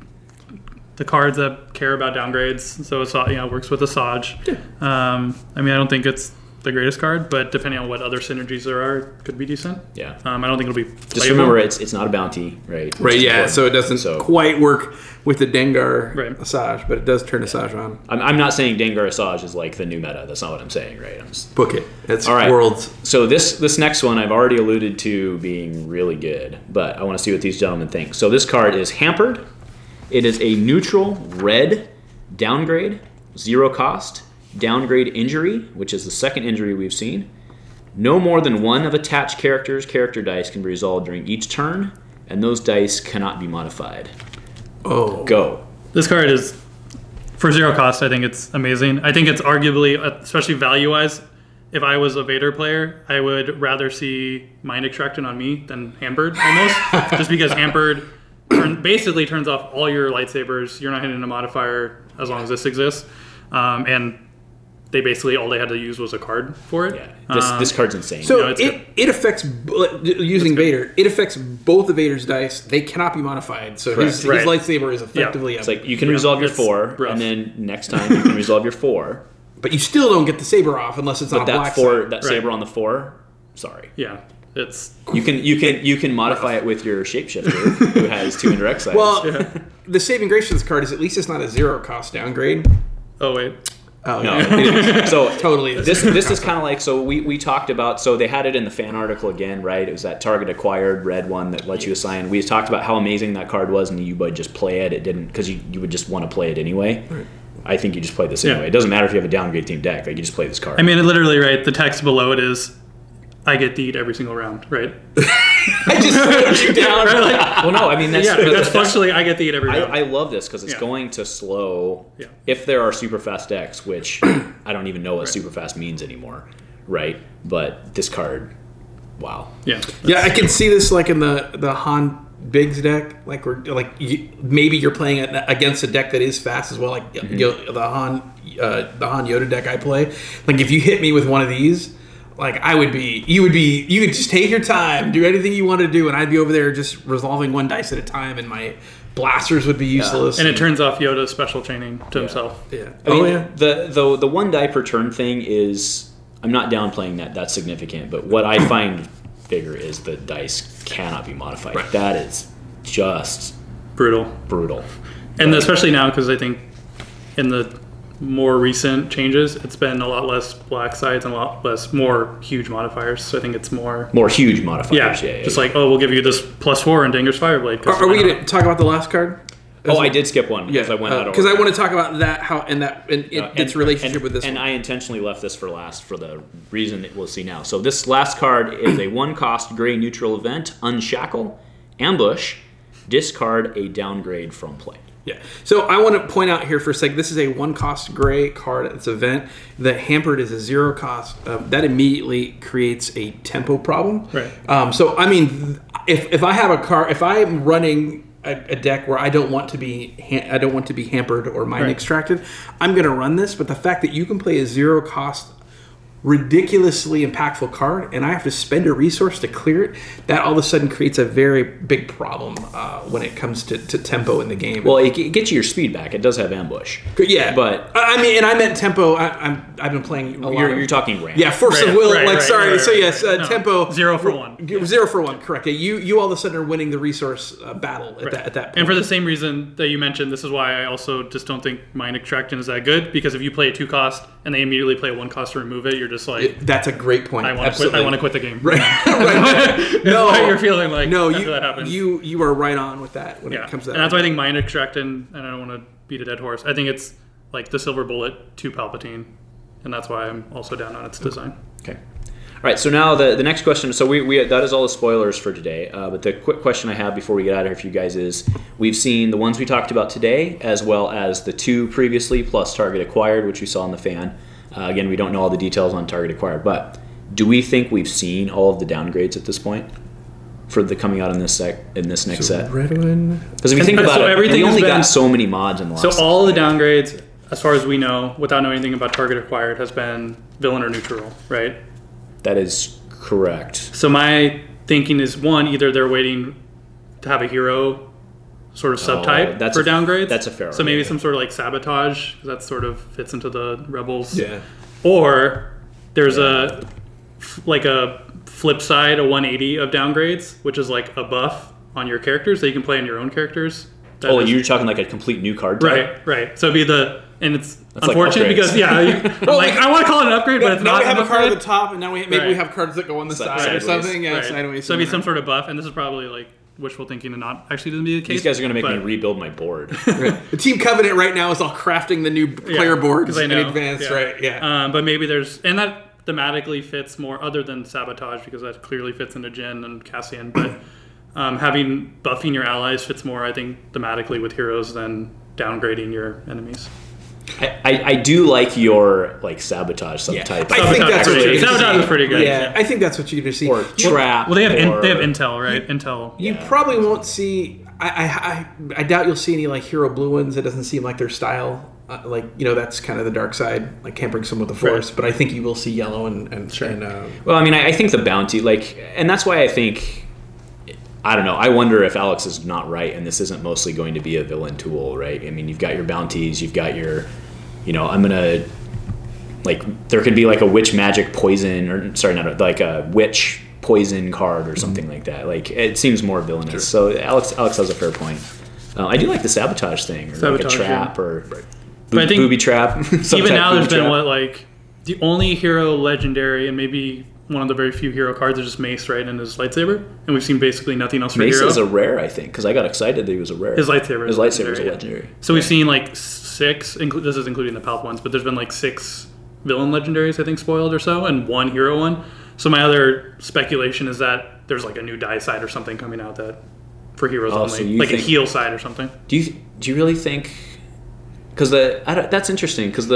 the cards that care about downgrades. So it works with Asajj. I don't think it's the greatest card, but depending on what other synergies there are, it could be decent. Yeah. I don't think it'll be playable. Just remember, it's not a bounty, right? Right, yeah, so it doesn't quite work with the Dengar Asajj, but it does turn Asajj on. I'm not saying Dengar Asajj is like the new meta. That's not what I'm saying, right? I'm just... Book it. It's all right. Worlds. So this next one I've already alluded to being really good, but I want to see what these gentlemen think. So this card is Hampered. It is a neutral red downgrade, 0 cost. Downgrade Injury, which is the second injury we've seen. No more than 1 of attached characters' character dice can be resolved during each turn, and those dice cannot be modified. Oh. Go. This card is, for 0 cost, I think it's amazing. I think it's arguably, especially value-wise, if I was a Vader player, I would rather see Mind Extraction on me than Hampered, almost. Just because Hampered basically turns off all your lightsabers. You're not hitting a modifier as long as this exists. And they basically, all they had to use was a card for it. Yeah, this card's insane. So it affects, using Vader, it affects both of Vader's dice. They cannot be modified. So his lightsaber is effectively... It's like you can resolve your 4, and then next time you can resolve your 4. But you still don't get the saber off unless it's on a black side. That saber on the 4, sorry. Yeah. It's you can modify it with your shapeshifter who has 2 indirect sides. Well, the saving grace of this card is at least it's not a 0 cost downgrade. Oh wait. Oh, no. Yeah. So totally. This is kind of like, so we talked about, so they had it in the fan article again, right? It was that target acquired red one that lets you assign. We talked about how amazing that card was, and you would just play it. It didn't, because you would just want to play it anyway. Right. I think you just play this anyway. It doesn't matter if you have a downgrade team deck. Like, you just play this card. I mean, literally, right? The text below it is, I get D'd every single round, right? I just slowed you down. Right? Like, well, no, I mean, that's functionally, I get D'd every round. I love this because it's going to slow, if there are super fast decks, which I don't even know what super fast means anymore, right? But this card, wow. Yeah. Yeah, I can see this like in the Han Biggs deck, maybe you're playing against a deck that is fast as well, like the Han Yoda deck I play. Like, if you hit me with one of these, like, you could just take your time, do anything you want to do, and I'd be over there just resolving 1 dice at a time, and my blasters would be useless. And it turns off Yoda's special chaining to himself. Yeah. I mean, the 1 die per turn thing is, I'm not downplaying that. That's significant. But what I find bigger is the dice cannot be modified. Right. That is just Brutal. And especially now, because I think in the more recent changes, it's been a lot less black sides and a lot less more huge modifiers. So I think it's more huge modifiers. Yeah, just like, oh, we'll give you this +4 in Dengar's Fireblade. Are we going to talk about the last card? I did skip one because I went out of because I want to talk about that its relationship with this. And one. I intentionally left this for last for the reason that we'll see now. So this last card is a 1-cost gray neutral event: Unshackle, Ambush, discard a downgrade from play. Yeah. So I want to point out here for a second, this is a 1-cost gray card at this event. The hampered is a 0 cost. That immediately creates a tempo problem. Right. So, I mean, if I have a card, if I'm running a deck where I don't want to be hampered or mind extracted, I'm going to run this. But the fact that you can play a 0 cost ridiculously impactful card and I have to spend a resource to clear it, that all of a sudden creates a very big problem when it comes to tempo in the game. Well, it gets you your speed back. It does have ambush. Yeah, but I mean, and I meant tempo. I've been playing a lot. You're talking ramp. Yeah, force of will. So yes, no. tempo 0 for 1. 0 for 1. Correct. You all of a sudden are winning the resource battle at that point. And for the same reason that you mentioned, this is why I also just don't think Mind Extraction is that good, because if you play a 2 cost and they immediately play a 1 cost to remove it, you're just like, that's a great point. I want to quit the game. Right. No, what you're feeling like. No, after that happens. you are right on with that when it comes to that. And that's why I think Mind Extracting, and I don't want to beat a dead horse, I think it's like the silver bullet to Palpatine, and that's why I'm also down on its design. Okay. All right, so now the next question. So we that is all the spoilers for today. But the quick question I have before we get out of here for you guys is, we've seen the ones we talked about today, as well as the 2 previously, plus Target Acquired, which we saw in the fan. Again, we don't know all the details on Target Acquired, but do we think we've seen all of the downgrades at this point for the coming out in this next set? Red one. Because if you think about it, we only got so many mods in the last. So all the downgrades, as far as we know, without knowing anything about Target Acquired, has been villain or neutral, right? That is correct. So my thinking is, one, either they're waiting to have a hero sort of subtype for downgrades. That's a fair So maybe some sort of like sabotage, because that sort of fits into the Rebels. Yeah. Or there's a flip side, a 180 of downgrades, which is like a buff on your characters that you can play on your own characters. You're talking like a complete new card type? Right. So it'd be it's That's unfortunate like because, I want to call it an upgrade, but it's now not. We have an a card upgrade. at the top, and now we have cards that go on the side sideways. or something. Yeah, Right. sideways. So it'd be some sort of buff, and this is probably like wishful thinking and not actually going to be the case. These guys are going to make me rebuild my board. Right. The Team Covenant right now is all crafting the new player boards in advance, yeah. right? Yeah. But maybe and that thematically fits more, other than sabotage, because that clearly fits into Jin and Cassian. But buffing your allies fits more, I think, thematically with heroes than downgrading your enemies. I do like your sabotage subtype. I think that's what you're sabotage is pretty good. Yeah, I think that's what you're going to see. Or trap. Well, they have intel, right? Intel. You probably won't see. I doubt you'll see any hero blue ones. It doesn't seem like their style. That's kind of the dark side, like hampering some with the Force. Right. But I think you will see yellow and well, I mean, I think the bounty, and that's why I think. I don't know. I wonder if Alex is not right, and this isn't mostly going to be a villain tool, right? I mean, you've got your bounties, you've got your, I'm gonna, there could be a witch magic poison, or sorry, not a witch poison card or something like that. It seems more villainous. Sure. So Alex has a fair point. I do like the sabotage thing, or a trap, or booby trap. Even now, there's been the only hero legendary, and maybe one of the very few hero cards is just Mace, right, and his lightsaber, and we've seen basically nothing else for Mace hero. Mace is a rare, I think, because I got excited that he was a rare. His lightsaber is a legendary. So we've seen 6, this is including the Palp ones, but there's been 6 villain legendaries, I think, spoiled or so, and 1 hero one. So my other speculation is that there's a new die side or something coming out that for heroes only, a heal side or something. Do you really think? Because that's interesting, because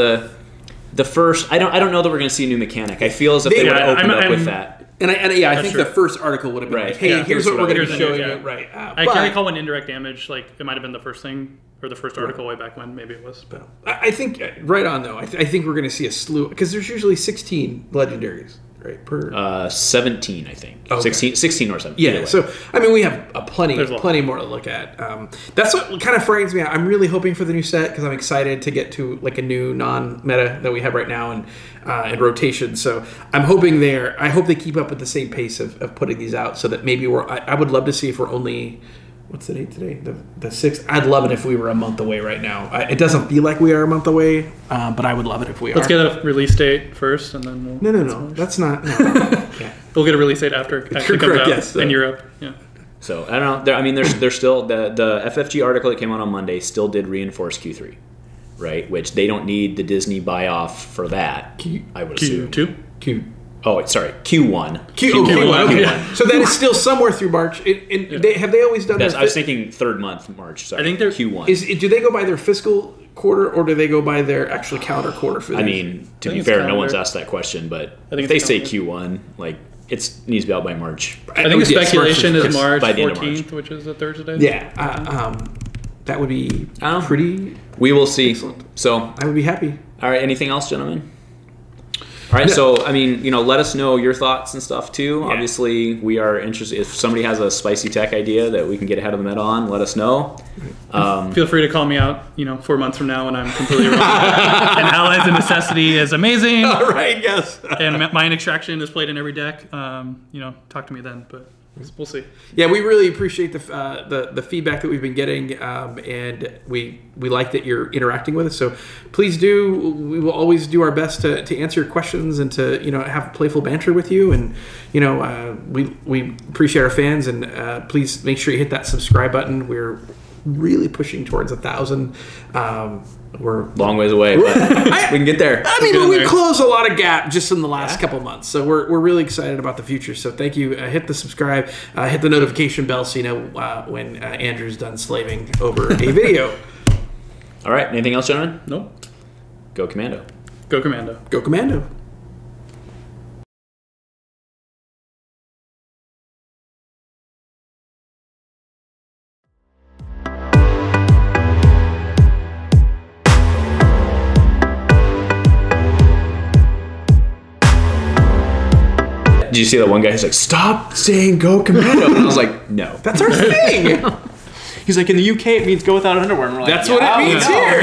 the first, I don't know that we're going to see a new mechanic. I feel as if they would have opened up with that. And I think the first article would have been hey, here's what we're going to be showing you. Right. I can't recall when indirect damage, it might have been the first thing, or the first article way back when, maybe it was. But I think, right on though, I think we're going to see a slew, because there's usually 16 legendaries, right? Per 17, I think. Okay. 16 or 17. Yeah, so I mean, we have There's a lot. plenty more to look at. That's what kind of frightens me out. I'm really hoping for the new set because I'm excited to get to like a new non-meta that we have right now and rotation. So I'm hoping I hope they keep up with the same pace of putting these out, so that maybe I would love to see if we're only. What's the date today? The 6th. I'd love it if we were a month away right now. It doesn't feel like we are a month away, but I would love it if we are. Let's get a release date first, and then we'll... No. That's not... No. Yeah. We'll get a release date after it actually comes out in Europe. Yeah. So, I don't know. There's still... The FFG article that came out on Monday still did reinforce Q3, right? Which they don't need the Disney buy-off for that, I would assume. Q2? Oh, sorry, Q1. Q1. Okay. Yeah. So that is still somewhere through March. Have they always done that? I was thinking third month, March. Sorry. I think they're Q1. Do they go by their fiscal quarter or do they go by their actual calendar quarter for these? I mean, to be fair, no one's asked that question, but if they say Q1, like, it needs to be out by March. I think the speculation is March by the end of 14th, March. which is a Thursday. Yeah. That would be pretty... We will see. Excellent. So I would be happy. All right, anything else, gentlemen? All right, so, let us know your thoughts and stuff, too. Yeah. Obviously, we are interested. If somebody has a spicy tech idea that we can get ahead of the meta on, let us know. Feel free to call me out, 4 months from now when I'm completely wrong. And Allies of Necessity is amazing. All right, yes. And Mind Extraction is played in every deck. Talk to me then, but we'll see. Yeah, we really appreciate the feedback that we've been getting, and we like that you're interacting with us. So please do. We will always do our best to answer your questions and to have playful banter with you. And we appreciate our fans, and please make sure you hit that subscribe button. We're really pushing towards 1,000. We're long ways away, but we can get there. I mean, we've closed a lot of gap just in the last couple months, so we're really excited about the future. So thank you. Hit the subscribe, hit the notification bell so you know when Andrew's done slaving over a video. All right. Anything else, gentlemen? Nope. Go Commando. Go Commando. Go Commando. Did you see that one guy who's like, stop saying go Commando? And I was like, no. That's our thing. He's like, in the UK it means go without underwear. And we're like, That's what it means here.